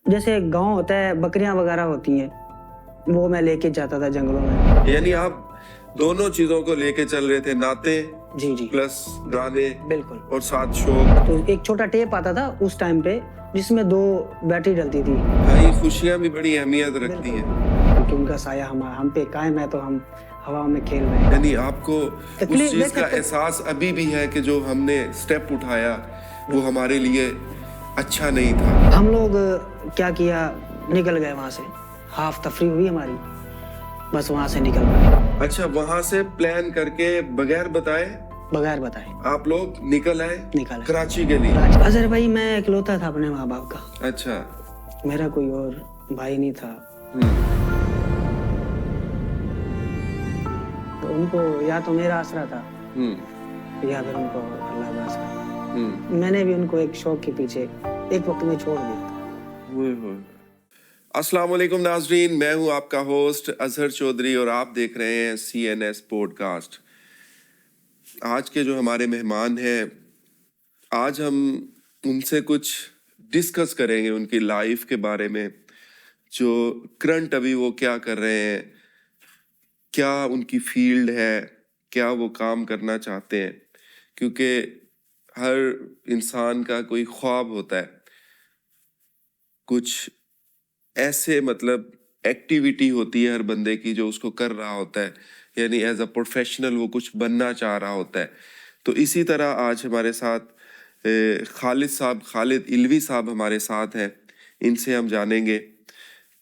جیسے ایک گاؤں ہوتا ہے, بکریاں وغیرہ ہوتی ہیں, وہ میں لے کے جاتا تھا جنگلوں میں. یعنی آپ دونوں چیزوں کو لے کے چل رہے تھے, نعتیں جی جی پلس گانے بالکل. اور ساتھ شوق. تو ایک چھوٹا ٹیپ آتا تھا اس ٹائم پہ جس میں 2 بیٹری ڈلتی تھی. بھائی خوشیاں بھی بڑی اہمیت رکھتی ہیں, کیونکہ ان کا سایہ ہم پہ قائم ہے تو ہم ہوا میں کھیل رہے ہیں. یعنی آپ کو اس چیز کا احساس ابھی بھی ہے کہ جو ہم نے سٹیپ اٹھایا وہ ہمارے لیے اچھا نہیں تھا. ہم لوگ کیا نکل گئے وہاں سے, ہاف تفریح ہوئی ہماری, بس وہاں سے نکل گئے. اچھا, وہاں سے پلان کر کے بغیر بتائے آپ لوگ نکل آئے کراچی کے لیے. اظہر بھائی میں اکلوتا تھا اپنے ماں باپ کا. اچھا, میرا کوئی اور بھائی نہیں تھا. تو ان کو یا تو میرا آسرا تھا یا پھر ان کو اللہ کا آسرا. میں نے بھی ان کو ایک شوق کے پیچھے ایک وقت میں چھوڑ دیا. السلام علیکم ناظرین, میں ہوں آپ کا ہوسٹ اظہر چودھری اور آپ دیکھ رہے ہیں CNS پوڈ کاسٹ. آج کے جو ہمارے مہمان ہیں, آج ہم ان سے کچھ ڈسکس کریں گے ان کی لائف کے بارے میں, جو کرنٹ ابھی وہ کیا کر رہے ہیں, کیا ان کی فیلڈ ہے, کیا وہ کام کرنا چاہتے ہیں. کیونکہ ہر انسان کا کوئی خواب ہوتا ہے, کچھ ایسے ایکٹیویٹی ہوتی ہے ہر بندے کی جو اس کو کر رہا ہوتا ہے, یعنی ایز اے پروفیشنل وہ کچھ بننا چاہ رہا ہوتا ہے. تو اسی طرح آج ہمارے ساتھ خالد علوی صاحب ہمارے ساتھ ہیں. ان سے ہم جانیں گے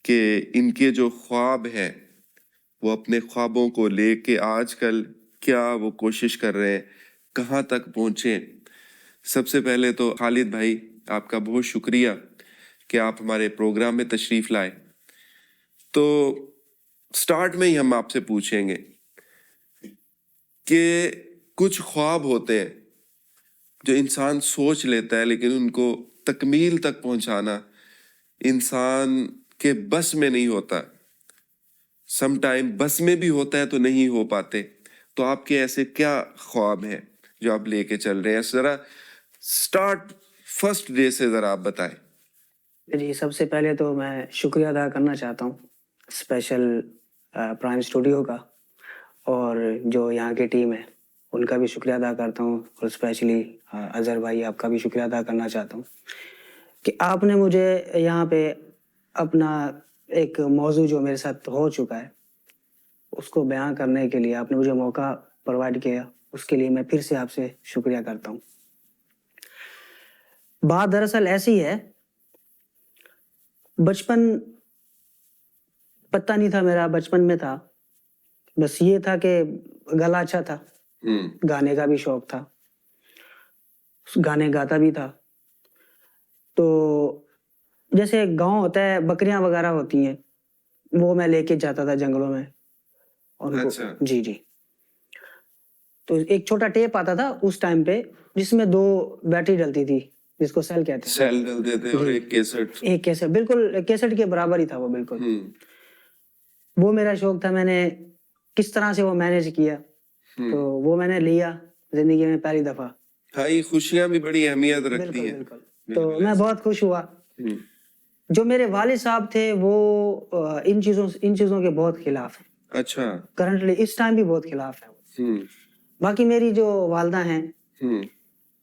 کہ ان کے جو خواب ہیں وہ اپنے خوابوں کو لے کے آج کل کیا وہ کوشش کر رہے ہیں, کہاں تک پہنچے. سب سے پہلے تو خالد بھائی آپ کا بہت شکریہ کہ آپ ہمارے پروگرام میں تشریف لائے. تو سٹارٹ میں ہی ہم آپ سے پوچھیں گے کہ کچھ خواب ہوتے ہیں جو انسان سوچ لیتا ہے لیکن ان کو تکمیل تک پہنچانا انسان کے بس میں نہیں ہوتا. سم ٹائم بس میں بھی ہوتا ہے تو نہیں ہو پاتے. تو آپ کے ایسے کیا خواب ہیں جو آپ لے کے چل رہے ہیں؟ ذرا سٹارٹ فرسٹ ڈے سے ذرا آپ بتائیں. جی, سب سے پہلے تو میں شکریہ ادا کرنا چاہتا ہوں اسپیشل پرائم اسٹوڈیو کا, اور جو یہاں کی ٹیم ہے ان کا بھی شکریہ ادا کرتا ہوں, اور اسپیشلی اظہر بھائی آپ کا بھی شکریہ ادا کرنا چاہتا ہوں کہ آپ نے مجھے یہاں پہ اپنا ایک موضوع جو میرے ساتھ ہو چکا ہے اس کو بیان کرنے کے لیے آپ نے مجھے موقع پرووائڈ کیا. اس کے لیے میں پھر سے آپ سے شکریہ کرتا ہوں. بات دراصل ایسی ہے, بچپن پتہ نہیں تھا میرا, بچپن میں تھا بس یہ تھا کہ گلا اچھا تھا, گانے کا بھی شوق تھا, گانے گاتا بھی تھا. تو جیسے ایک گاؤں ہوتا ہے, بکریاں وغیرہ ہوتی ہیں, وہ میں لے کے جاتا تھا جنگلوں میں ان کو. جی جی. تو ایک چھوٹا ٹیپ آتا تھا اس ٹائم پہ جس میں 2 بیٹری ڈلتی تھی, جس کو سیل کہتے ہیں. سیل ڈلتے تھے اور ایک کیسٹ, بالکل کیسٹ کے برابر ہی تھا وہ. بالکل وہ میرا شوق تھا. میں نے کس طرح سے وہ مینیج کیا, تو وہ میں نے لیا زندگی میں پہلی دفعہ. ہاں, خوشیاں بھی بڑی اہمیت رکھتی ہیں. تو میں بہت خوش ہوا. جو میرے والد صاحب تھے وہ ان چیزوں کے بہت خلاف ہیں. اچھا, کرنٹلی اس ٹائم بھی بہت خلاف ہے. باقی میری جو والدہ ہیں,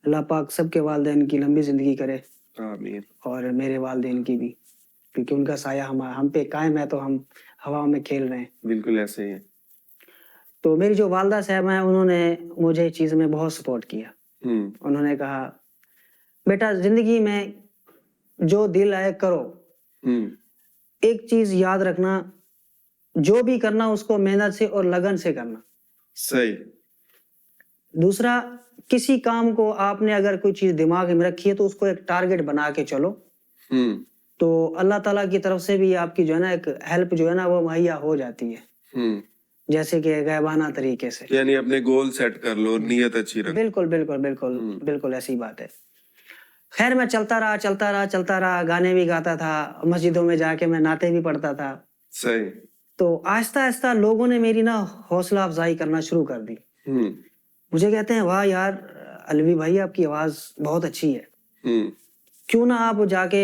اللہ پاک سب کے والدین کی لمبی زندگی کرے, آمین, اور میرے والدین کی بھی, کیونکہ ان کا سایہ ہم پہ قائم ہے تو ہم ہوا میں کھیل رہے ہیں. بالکل ایسے ہی ہے. تو میری جو والدہ صاحب ہیں انہوں نے مجھے اس چیز میں بہت سپورٹ کیا. انہوں نے کہا بیٹا زندگی میں جو دل آئے کرو, ایک چیز یاد رکھنا, جو بھی کرنا اس کو محنت سے اور لگن سے کرنا. صحیح. دوسرا, کسی کام کو آپ نے اگر کوئی چیز دماغ میں رکھی ہے تو اس کو ایک ٹارگٹ بنا کے چلو, تو اللہ تعالیٰ کی طرف سے بھی آپ کی جو ہے نا ایک ہیلپ جو ہے نا وہ مہیا ہو جاتی ہے, جیسے کہ غیبانہ طریقے سے. یعنی اپنے گول سیٹ کر لو, نیت اچھی رکھو. بالکل بالکل بالکل بالکل ایسی بات ہے. خیر میں چلتا رہا, گانے بھی گاتا تھا, مسجدوں میں جا کے میں نعتیں بھی پڑھتا تھا. صحیح. تو آہستہ آہستہ لوگوں نے میری نا حوصلہ افزائی کرنا شروع کر دی. مجھے کہتے ہیں واہ یار علوی بھائی آپ کی آواز بہت اچھی ہے, کیوں نہ آپ جا کے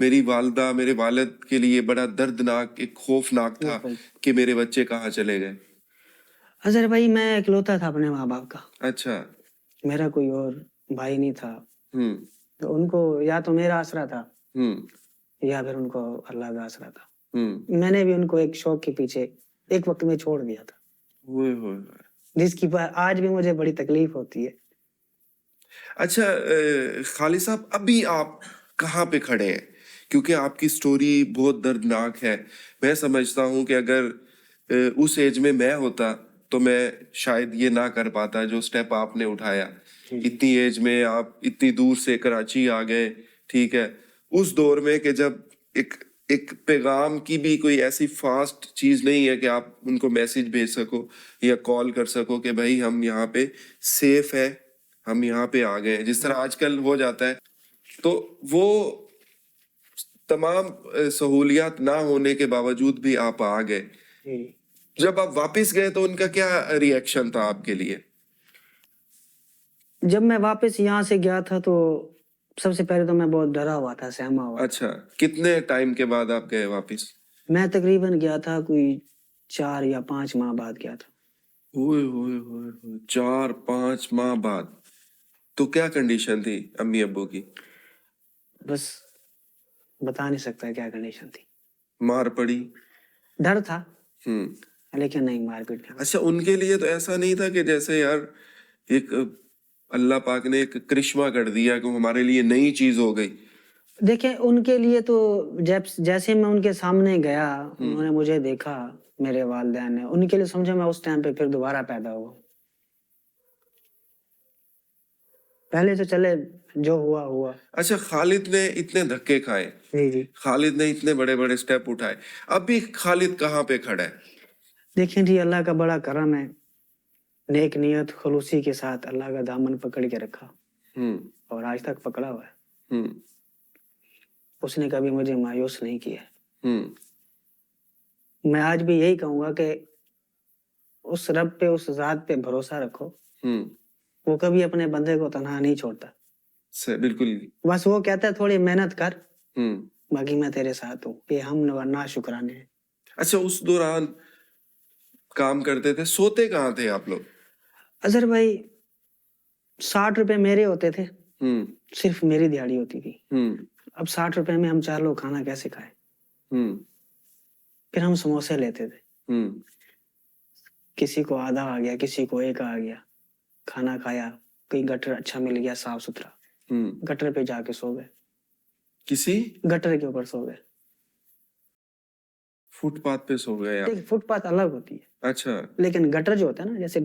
میری والدہ میرے والد کے لیے بڑا دردناک ایک خوفناک تھا کہ میرے بچے کہاں چلے گئے. اظہر بھائی میں اکلوتا تھا اپنے ماں باپ کا. اچھا. میرا کوئی اور بھائی نہیں تھا. ہوں. تو ان کو یا تو میرا آسرا تھا ہوں. یا پھر ان کو اللہ کا آسرا تھا. ہوں. میں نے بھی ان کو ایک شوق کے پیچھے ایک وقت میں چھوڑ دیا تھا, ہوئے ہوئے. جس کی آج بھی مجھے بڑی تکلیف ہوتی ہے. اچھا خالد صاحب, ابھی آپ کہاں پہ کھڑے ہیں؟ کیونکہ آپ کی سٹوری بہت دردناک ہے. میں سمجھتا ہوں کہ اگر اس ایج میں ہوتا تو میں شاید یہ نہ کر پاتا جو سٹیپ آپ نے اٹھایا. اتنی ایج میں آپ اتنی دور سے کراچی آ گئے, ٹھیک ہے, اس دور میں کہ جب ایک پیغام کی بھی کوئی ایسی فاسٹ چیز نہیں ہے کہ آپ ان کو میسج بھیج سکو یا کال کر سکو کہ بھائی ہم یہاں پہ سیف ہے, ہم یہاں پہ آ گئے, جس طرح آج کل ہو جاتا ہے. تو وہ تمام سہولیات نہ ہونے کے باوجود بھی آپ آ گئے. جب آپ واپس گئے تو ان کا کیا ری ایکشن تھا آپ کے لیے؟ جب میں واپس یہاں سے گیا تھا تو سب سے پہلے تو میں بہت ڈرا ہوا تھا, سہما ہوا. اچھا, کتنے ٹائم کے بعد آپ گئے واپس؟ میں تقریباً گیا تھا کوئی 4 یا 5 ماہ بعد گیا تھا. ہوئے ہوئے ہوئے 4-5 ماہ بعد. تو کیا کنڈیشن تھی امی ابو کی؟ بس بتا نہیں سکتا کیا کنڈیشن تھی. مار پڑی؟ ڈر تھا لیکن نہیں مار پیٹ. اچھا, ان کے لیے تو ایسا نہیں تھا کہ جیسے یار ایک اللہ پاک نے ایک کرشمہ کر دیا کہ ہمارے لیے نئی چیز ہو گئی؟ دیکھیں ان کے لیے تو جیسے میں ان کے سامنے گیا, انہوں نے مجھے دیکھا, میرے والدین نے, ان کے لیے سمجھا میں اس ٹائم پہ پھر دوبارہ پیدا ہوا. پہلے تو چلے جو ہوا ہوا. اچھا, خالد نے اتنے دھکے کھائے, جی خالد نے اتنے بڑے بڑے سٹیپ اٹھائے, اب بھی خالد کہاں پہ کھڑا ہے؟ دیکھیں جی, اللہ کا بڑا کرم ہے, نیک نیت خلوصی کے ساتھ اللہ کا دامن پکڑ کے رکھا اور آج تک پکڑا ہوا ہے. اس نے کبھی مجھے مایوس نہیں کیا. میں آج بھی یہی کہوں گا کہ اس رب پہ, اس ذات پہ بھروسہ رکھو. وہ کبھی اپنے بندے کو تنہا نہیں چھوڑتا. بالکل. بس وہ کہتا ہے تھوڑی محنت کر, باقی میں تیرے ساتھ ہوں. یہ ہم نا شکرانے ہیں. اچھا, اس دوران کام کرتے تھے, سوتے کہاں تھے آپ لوگ؟ اظہر بھائی 60 روپے میرے ہوتے تھے, صرف میری دیہڑی ہوتی تھی. اب 60 روپے میں ہم 4 لوگ کھانا کیسے کھائیں؟ پھر ہم سموسے لیتے تھے, کسی کو آدھا آ گیا, کسی کو ایک آ گیا, کھانا کھایا, کہیں گٹر اچھا مل گیا صاف ستھرا, گٹر پہ جا کے سو گئے. کسی گٹر کے اوپر سو گئے, فٹ پاتھ پہ سو گئے. فٹ پاتھ الگ ہوتی ہے. اچھا. لیکن گٹر جو ہوتا ہے نا, جیسے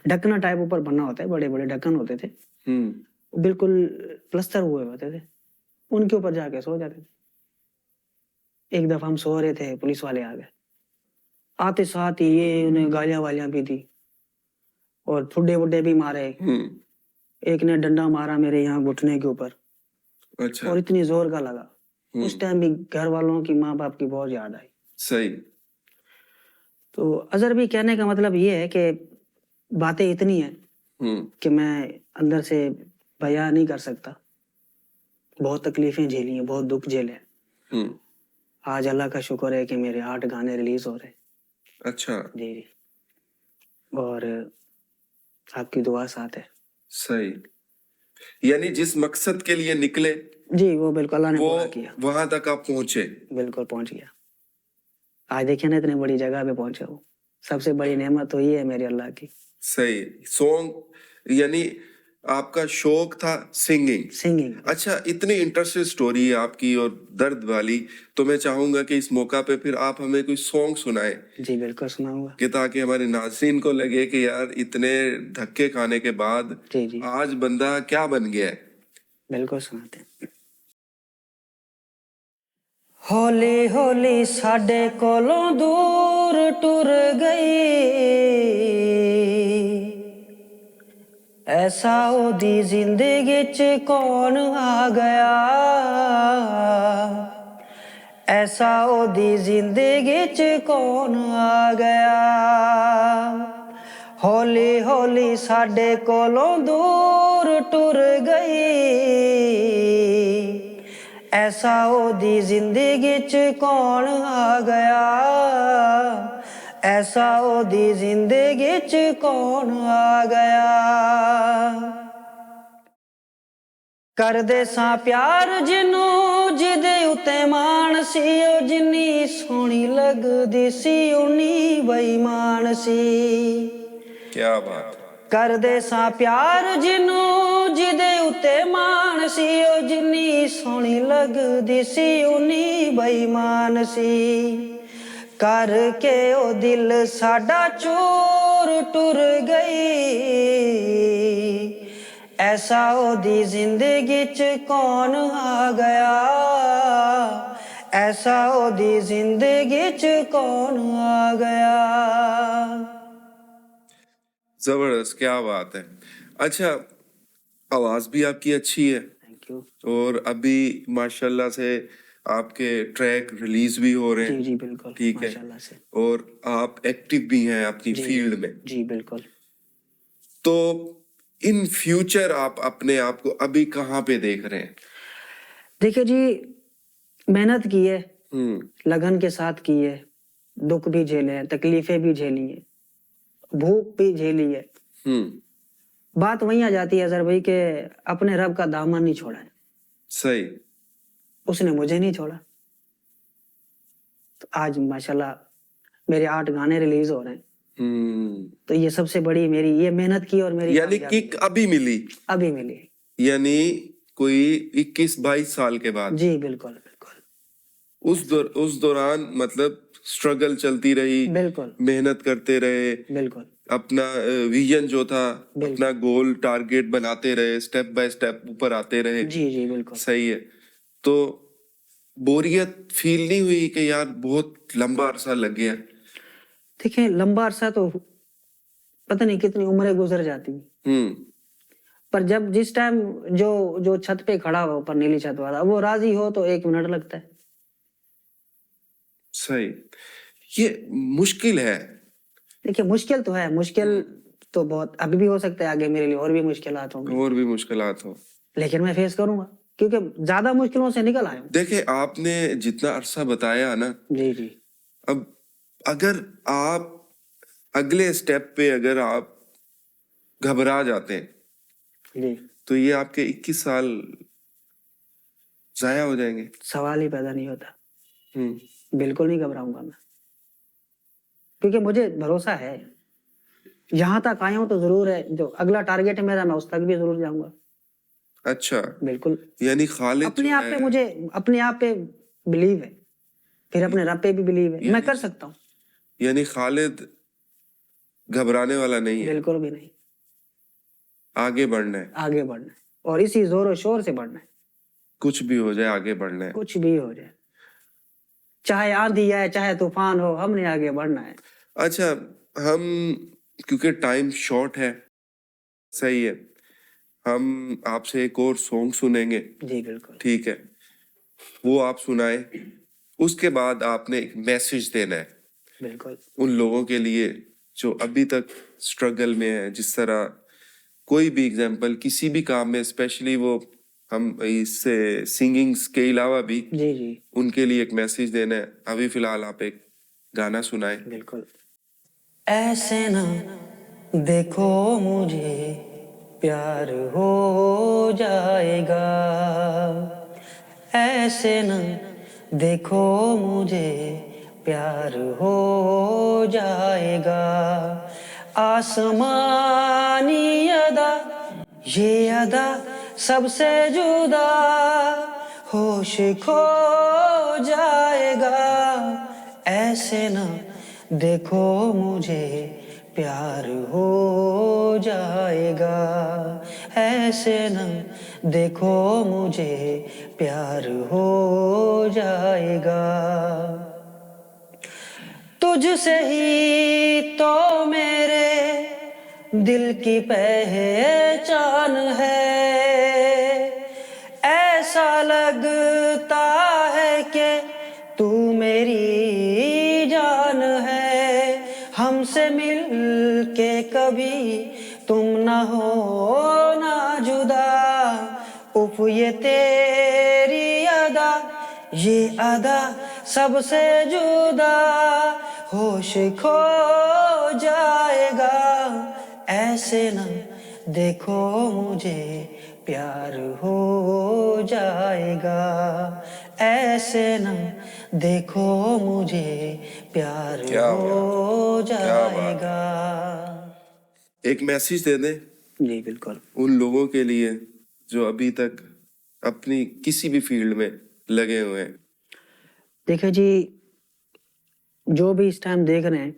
ڈھکنا ٹائپ اوپر بننا ہوتا ہے, بڑے بڑے ڈھکن ہوتے تھے, بالکل پلستر ہوئے ہوتے تھے, ان کے اوپر جا کے سو جاتے تھے. ایک دفعہ ہم سو رہے تھے, پولیس والے آ گئے, آتے ساتھ ہی یہ انہیں گالیاں والیاں بھی دی اور ٹھڈے وڈے بھی مارے. ایک نے ڈنڈا مارا میرے یہاں گھٹنے کے اوپر, اور اتنی زور کا لگا. اس ٹائم بھی گھر والوں کی, ماں باپ کی بہت یاد آئی. صحیح. تو اظہر بھی کہنے کا مطلب یہ ہے کہ باتیں اتنی ہیں کہ میں اندر سے بیان نہیں کر سکتا. بہت تکلیفیں جھیلی ہیں, بہت دکھ جھیلے ہیں. آج اللہ کا شکر ہے کہ میرے 8 گانے ریلیز ہو رہے ہیں. اچھا. جی, اور آپ کی دعا ساتھ ہے. صحیح. یعنی جس مقصد کے لیے نکلے, جی وہ بالکل اللہ نے پورا کیا, وہاں تک آپ پہنچے. بالکل پہنچ گیا. آج دیکھیں نا اتنی بڑی جگہ پہ پہنچے ہو, سب سے بڑی نعمت تو یہ ہے میرے اللہ کی. صحیح. سونگ یعنی آپ کا شوق تھا سنگنگ. اچھا, اتنی انٹرسٹنگ سٹوری ہے آپ کی اور درد والی, تو میں چاہوں گا کہ اس موقع پہ پھر آپ ہمیں کوئی سانگ سنائیں. جی بالکل سناؤں گا, کہ تاکہ ہمارے ناظرین کو لگے کہ یار اتنے دھکے کھانے کے بعد آج بندہ کیا بن گیا ہے. بالکل سناتے ہیں. ہولی ہولی ساڈے کولوں دور ٹر گئی, ایسا او دی زندگی چ کون آ گیا, ایسا او دی زندگی چ کون آ گیا. ہولی ہولی ساڈے کولوں دور ٹر گئی, ایسا دی زندگی چ کون آ گیا, ایسا دی زندگی چ کون آ گیا. کردے ساں پیار جنوں جدے اتے مان سی, او جنی سونی لگدی سی اونی بےمان سی. کیا بات. کردے ساں پیار جنوں جدے اتے مان سی, او جنی سونی لگدی سی اونی بےمان سی. کر کے او دل ساڈا چور ٹر گئی, ایسا دی زندگی چ کون آ گیا, ایسا دی زندگی چ کون آ گیا. زبردست, کیا بات ہے. اچھا, آواز بھی آپ کی اچھی ہے, تھینک یو. اور ابھی ماشاءاللہ سے آپ کے ٹریک ریلیز بھی ہو رہے ہیں. جی جی بالکل, ٹھیک ہے, ماشاءاللہ سے. اور آپ ایکٹیو بھی ہیں اپنی فیلڈ میں. جی بالکل. تو ان فیوچر آپ اپنے آپ کو ابھی کہاں پہ دیکھ رہے ہیں؟ دیکھیں جی, محنت کی ہے, لگن کے ساتھ کی ہے, دکھ بھی جھیلے ہیں, تکلیفیں بھی جھیلی ہیں, بھوک بھی جھیلی ہے. بات وہیں آ جاتی ہے اظہر بھائی کہ اپنے رب کا دامن نہیں چھوڑا ہے. صحیح. اس نے مجھے نہیں چھوڑا. تو آج ماشاءاللہ میرے 8 گانے ریلیز ہو رہے ہیں. تو یہ سب سے بڑی میری یہ محنت کی اور میری یعنی کک ابھی ملی, ابھی ملی, یعنی کوئی 21-22 سال کے بعد. جی بالکل بالکل. اس دوران مطلب اسٹرگل چلتی رہی, بالکل محنت کرتے رہے, بالکل اپنا ویژن جو تھا, اپنا گول ٹارگیٹ بناتے رہے, سٹیپ بائی سٹیپ اوپر آتے رہے. جی جی بالکل. صحیح ہے. تو بوریت فیل نہیں ہوئی کہ یار بہت لمبا عرصہ لگ گیا؟ دیکھیں لمبا عرصہ تو پتہ نہیں کتنی عمریں گزر جاتی ہیں, پر جب جس ٹائم جو چھت پہ کھڑا ہو, اوپر نیلی چھت والا, وہ راضی ہو تو 1 منٹ لگتا ہے. صحیح. یہ مشکل ہے. دیکھیں مشکل تو ہے, مشکل تو بہت ابھی بھی ہو سکتا ہے, آگے میرے لیے اور بھی مشکلات ہوں گی, اور بھی مشکلات ہوں, لیکن میں فیس کروں گا کیونکہ زیادہ مشکلوں سے نکل آیا ہوں. دیکھیں آپ نے جتنا عرصہ بتایا نا, جی جی, اب اگر آپ اگلے سٹیپ پہ اگر آپ گھبرا جاتے ہیں جی تو یہ آپ کے 21 سال ضائع ہو جائیں گے. سوال ہی پیدا نہیں ہوتا. بالکل نہیں گھبراؤں گا میں, کیونکہ مجھے بھروسہ ہے یہاں تک آیا ہوں تو ضرور ہے, جو اگلا ٹارگیٹ ہے میرا میں اس تک بھی ضرور جاؤں گا. اچھا, بالکل. یعنی خالد اپنے آپ پہ مجھے اپنے آپ پہ بلیو ہے, پھر اپنے رب پہ بھی بلیو ہے, میں کر سکتا ہوں. یعنی خالد گھبرانے والا نہیں ہے, بالکل بھی نہیں. آگے بڑھنا ہے, آگے بڑھنا ہے, اور اسی زور و شور سے بڑھنا ہے. کچھ بھی ہو جائے آگے بڑھنا ہے. کچھ بھی ہو جائے, چاہے آندھی آئے چاہے طوفان ہو, ہم نے آگے بڑھنا ہے. اچھا, ہم کیونکہ ٹائم شارٹ ہے, صحیح ہے, ہم آپ سے ایک اور سانگ سنیں گے. جی بالکل. ٹھیک ہے, وہ آپ سنائیں, اس کے بعد آپ نے ایک میسج دینا ہے. بالکل. ان لوگوں کے لیے جو ابھی تک اسٹرگل میں ہے, جس طرح کوئی بھی ایگزامپل کسی بھی کام میں, اسپیشلی وہ ہم اس سے سنگنگس کے علاوہ بھی, جی جی, ان کے لیے ایک میسج دینا ہے. ابھی فی الحال آپ ایک گانا سنائیں. بالکل. ایسے نہ دیکھو مجھے پیار ہو جائے گا, ایسے نہ دیکھو مجھے پیار ہو جائے گا. آسمانی ادا یہ ادا سب سے جدا, ہوش کھو جائے گا. ایسے نہ دیکھو مجھے پیار ہو جائے گا, ایسے نہ دیکھو مجھے پیار ہو جائے گا. تجھ سے ہی تو میرے دل کی پہچان ہے, ایسا لگتا ہے کہ تو میری جان ہے. ہم سے مل کے کبھی تم نہ ہو نا جدا, اف یہ تیری ادا یہ ادا سب سے جدا ہوش کھو جائے گا ایسے نہ دیکھو مجھے پیار ہو جائے گا ایسے نہ دیکھو مجھے پیار ہو جائے گا. ایک میسج دے دیں جی بالکل. ان لوگوں کے لیے جو ابھی تک اپنی کسی بھی فیلڈ میں لگے ہوئے ہیں. دیکھیں جی جو بھی اس ٹائم دیکھ رہے ہیں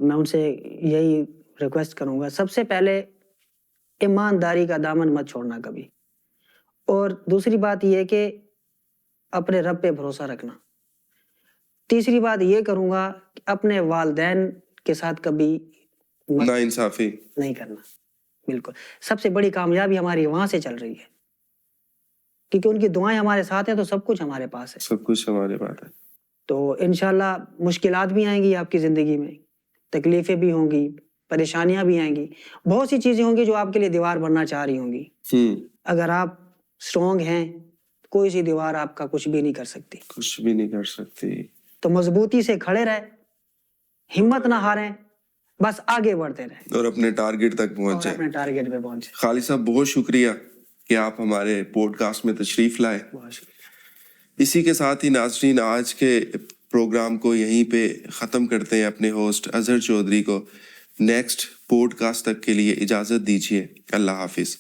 میں ان سے یہی ریکویسٹ کروں گا سب سے پہلے ایمانداری کا دامن مت چھوڑنا کبھی اور دوسری بات یہ کہ اپنے رب پہ بھروسہ رکھنا. تیسری بات یہ کروں گا کہ اپنے والدین کے ساتھ کبھی ناانصافی نہیں کرنا. بالکل سب سے بڑی کامیابی ہماری وہاں سے چل رہی ہے کیونکہ ان کی دعائیں ہمارے ساتھ ہیں تو سب کچھ ہمارے پاس ہے. سب کچھ ہمارے پاس ہے. تو انشاءاللہ مشکلات بھی آئیں گی آپ کی زندگی میں تکلیفیں بھی ہوں گی پریشانیاں بھی آئیں گی بہت سی چیزیں ہوں گی جو آپ کے لیے دیوار بننا چاہ رہی ہوں گی. اگر آپ اسٹرانگ ہیں کوئی سی دیوار آپ کا کچھ بھی نہیں کر سکتی. کچھ بھی نہیں کر سکتی. تو مضبوطی سے کھڑے رہیں ہمت نہ ہاریں بس آگے بڑھتے رہیں اور اپنے ٹارگٹ تک پہنچ جائیں. اپنے ٹارگٹ پہ پہنچے. خالد صاحب بہت شکریہ کہ آپ ہمارے پوڈ کاسٹ میں تشریف لائے. بہت شکریہ. اسی کے ساتھ ہی ناظرین آج کے پروگرام کو یہیں پہ ختم کرتے ہیں. اپنے ہوسٹ اظہر چودھری کو نیکسٹ پوڈ کاسٹ تک کے لیے اجازت دیجیے. اللہ حافظ.